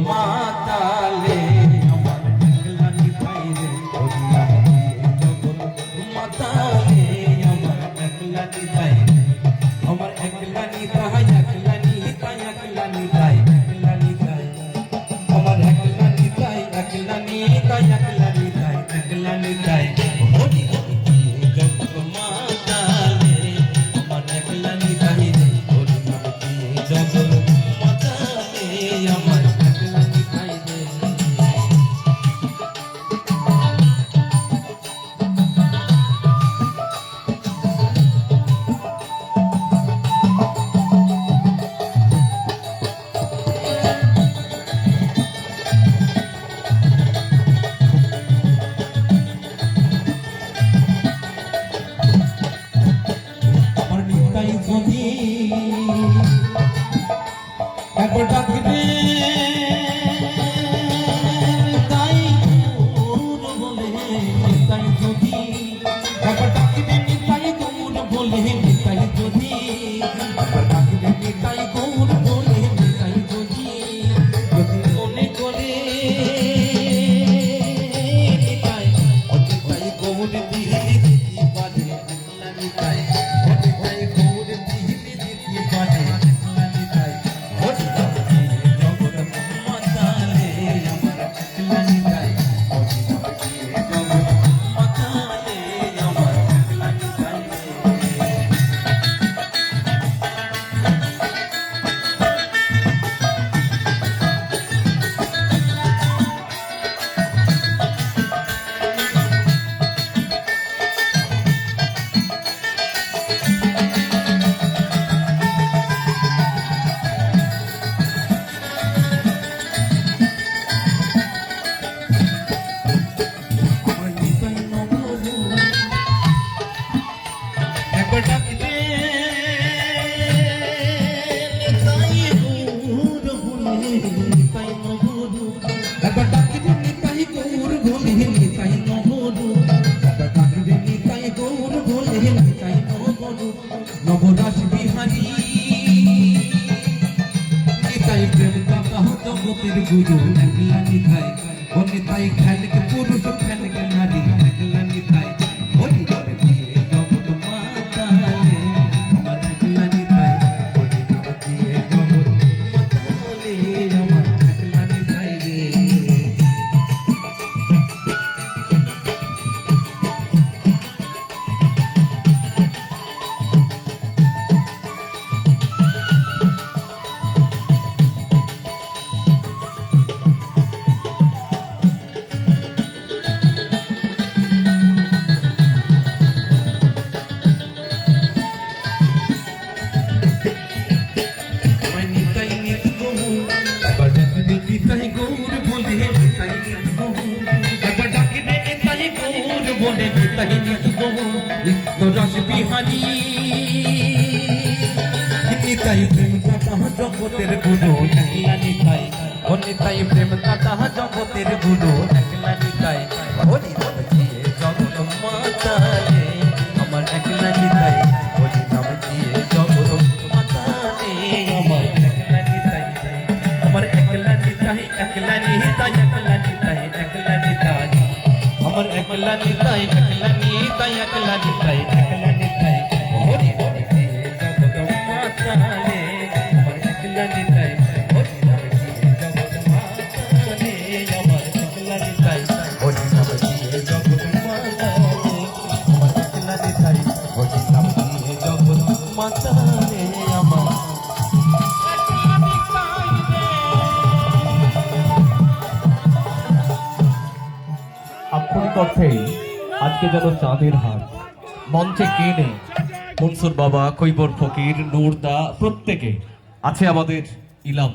মাতালে আমার একলা নিতাই রে জগৎ মাতালে আমার একলা নিতাই আমার একলা নিতাই একলা নিতাই একলা নিতাই একলা নিতাই আমার একলা নিতাই একলা নিতাই একলা নিতাই একলা নিতাই হরি হরি জগৎ মাতালে আমার একলা নিতাই রে হরি হরি জগৎ মাতালে আমার একলা নিতাই রে একবার ডাকবে তাই দূর বলে তাই যদি একবার ডাকবে তাই দূর বলে তাই যদি একবার ডাকবে তাই দূর বলে তাই যদি যদি মনে করে তাই তাই গৌর দিয়ে দিতে পারে তাই তাই গৌর দিয়ে দিতে পারে নবরাস বিহারী নিতাই প্রেম দাতা জগতের গুরু একলা নিতাই ও নিতাই খেলকে পুরুষ খেলকে নারী একলা নিতাই হরি হরি দিয়ে জগৎ মাতালে আমার একলা নিতাই হরি হরি দিয়ে জগৎ মাতালে আমার একলা নিতাই রে নিতাই গৌর বলে নিতাই একবার ডাকে নিতাই গৌর বলে নিতাই রস বিহারী নিতাই প্রেম দাতা জগতের গুরু একলা নিতাই ও নিতাই প্রেম দাতা জগতের গুরু একলা নিতাই হরি নাম দিয়ে জগৎ মাতালে আমার একলা নিতাই হরি নাম দিয়ে জগৎ মাতালে আমার একলা নিতাই আমার একলা নিতাই একলা নিতাই একলা নিতাই একলা নিতাই আমার একলা নিতাই একলা নিতাই একলা নিতাই একলা নিতাই হরি হরি দিয়ে জগৎ মাতালে আমার একলা নিতাই হরি নাম দিয়ে জগৎ মাতালে আমার একলা নিতাই হরি নাম দিয়ে জগৎ মাতালে আমার একলা নিতাই হরি নাম দিয়ে জগৎ মাতালে আমার আক্ষরিক অর্থেই আজকে যেন চাঁদের হাট। মঞ্চে কে নেই? মনসুর বাবা, কৈবর ফকির, নূরদা, প্রত্যেকে আছে আমাদের ইলামা।